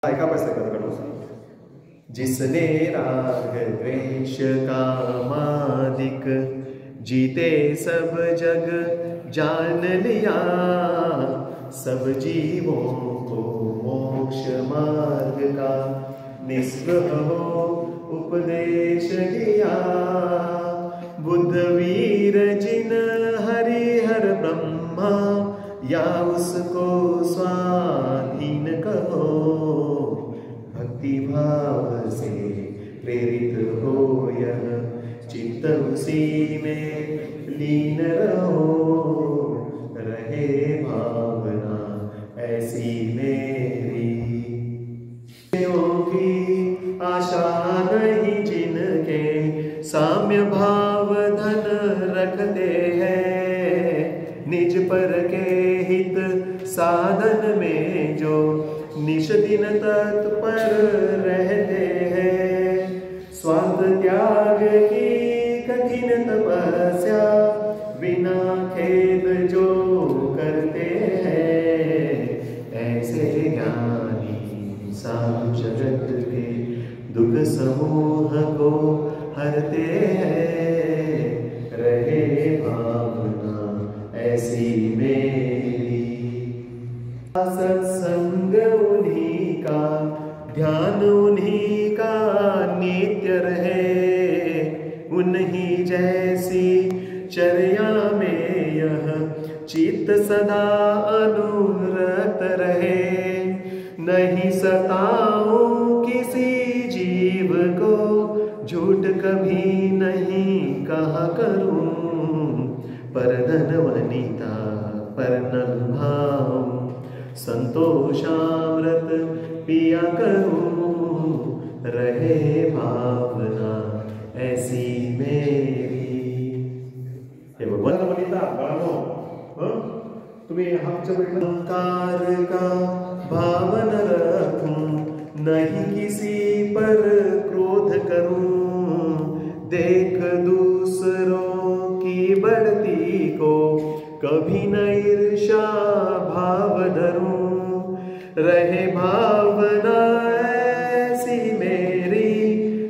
ऐका पैसे करो। जिसने राग द्वेष कामादिक जीते सब जग जान लिया, सब जीवों को मोक्ष मार्ग का निस्पृह हो उपदेश दिया। बुद्ध वीर जिन हरिहर ब्रह्मा, या उसको स्वाधीन कहो। भक्ति भाव से प्रेरित हो यह चित्त उसी में लीन रहो। रहे भावना ऐसी मेरी, की आशा नहीं जिनके साम्य भाव धन रखते हैं। निज पर के हित साधन में जो निश दिन तत्पर रहते हैं। स्वार्थ त्याग की कठिन तपस्या बिना खेद जो करते हैं। ऐसे ज्ञानी साधु जगत के दुख समूह को हरते हैं। रहे भावना ऐसी मेरी, सत्संग उन्हीं का, ध्यान उन्हीं का नित्य रहे। उन्हीं जैसी चर्या में यह चित्त सदा अनुरत रहे। नहीं सताऊं किसी जीव को, झूठ कभी नहीं कहा करूं। पर धन वनिता पर न लुभाऊं, संतोषामृत पिया करूं। रहे भावना ऐसी मेरी। हे भगवान वनिता बाळांनो, तुम्ही अहंकार का भावन रखूं, नहीं किसी पर क्रोध करूं। देख दूसरों की बढ़ती को कभी न ईर्ष्या भाव धरूं। रहे भावना ऐसी मेरी,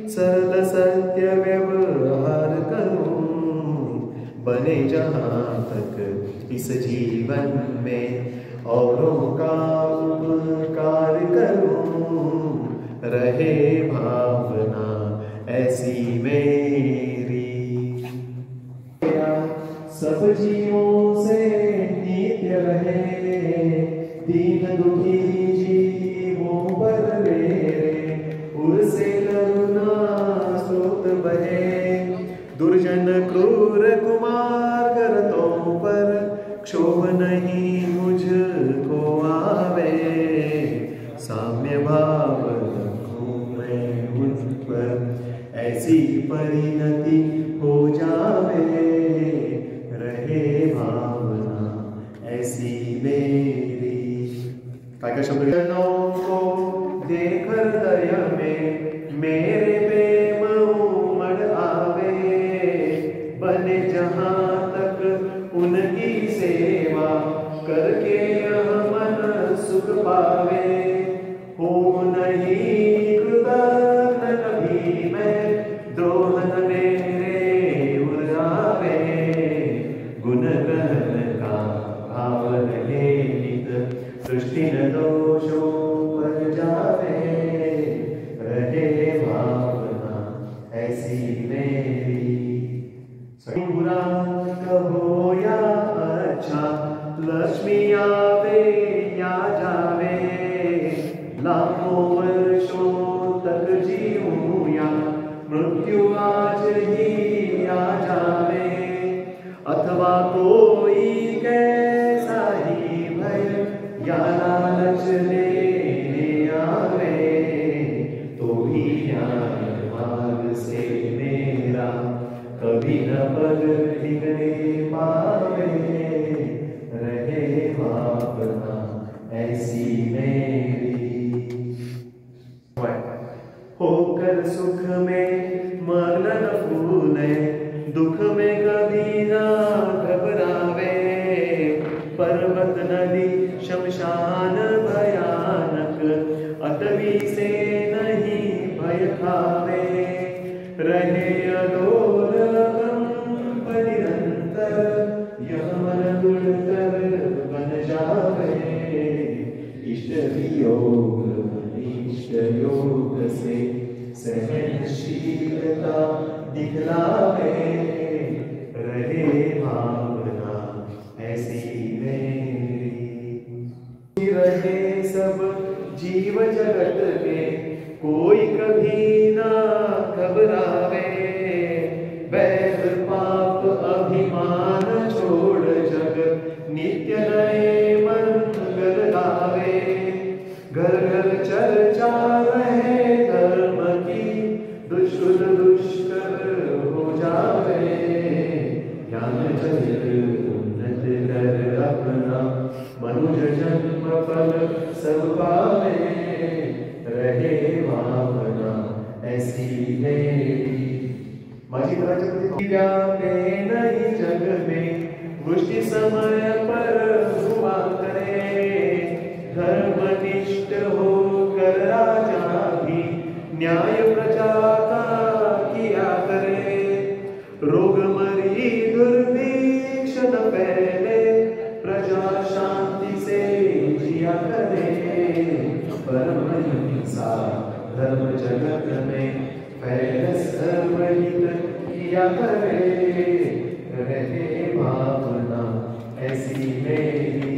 सरल सत्य व्यवहार करूं। बने जहां तक इस जीवन में औरों का उपकार करूं। रहे भावना ऐसी मेरी। सब जीवों से नित्य रहे, दीन दुखी जीवों पर मेरे उनसे करुणा स्रोत बहे। दुर्जन क्रूर कुमार करतों पर क्षोभ नहीं मुझको आवे। साम्य भाव रखूं मैं उन पर, ऐसी परिणति हो जावे। रहे भावना ऐसी मेरी। काय काय शब्द को देख हृदय में मेरे प्रेम उमड़ आवे। बने जहां तक उनकी सेवा करके यह मन सुख पावे। हो नहीं कृतज्ञ कभी मैं, द्रोह न मेरे उड़ावे। गुण ग्रहण का भाव रहे नित, सृष्टि न दोषों पर जावे। रहे भावना ऐसी मेरी। बुरा कहो या अच्छा, लक्ष्मी आवे या जावे। लाखों वर्षों तक जीऊं या मृत्यु आज ही आ जावे। अथवा कोई कैसा ही भय या लालच लेने आवे। तो ही न्याय मार्ग से मेरा कभी न पग टिकने पावे। रहे भावना ऐसी मेरी। होकर सुख में मगन फूले, दुख में कभी ना घबरावे। पर्वत नदी शमशान भयानक, अटवी कभी से नहीं भय खावे, रहे अडोल अगम निरंतर, यह मन गुणकर बन जावे। इष्ट वियोग इष्ट योग से सहनशीलता दिखलावे, रहे भावना ऐसी मेरी। रहे सब जीव जगत में कोई कभी ना घबरावे, वैर पाप अभिमान छोड़ जग नित्य नए मंगल गावे। घर घर चर्चा रहे धर्म की, दुष्कुल दुष्कर हो जावे। ज्ञान चरित उन्नत कर अपना, मनुज जन्म फल सब पावे, रहे भावना ऐसी मेरी। माझी व्यापे नहीं जग में, मुष्टि समय पर हुआ करे। धर्मनिष्ठ होकर राजा भी न्याय प्रजा का किया करे। रोग मरी दुर्भिक्ष न फैले, प्रजा शांति से जिया करे। परम हिंसा धर्म जगत में फैल सर्वहित किया करे, रहे भावना ऐसी मेरी।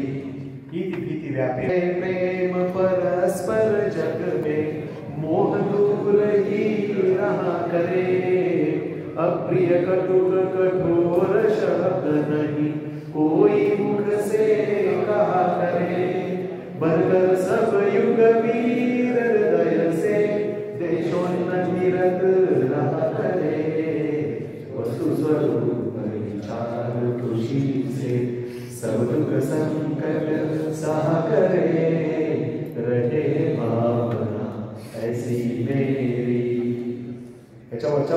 भीति व्यापे प्रेम परस्पर जग में, मोह दूर ही रहा करे। अप्रिय कटुक कठोर शब्द नहीं, कोई मुख से कहा करे। बरकर सब युग वीर हृदय से, देशोन्नति रत रहा करे। वस्तु स्वरूप विचार खुशी से, सब दुख संकट सहा करे,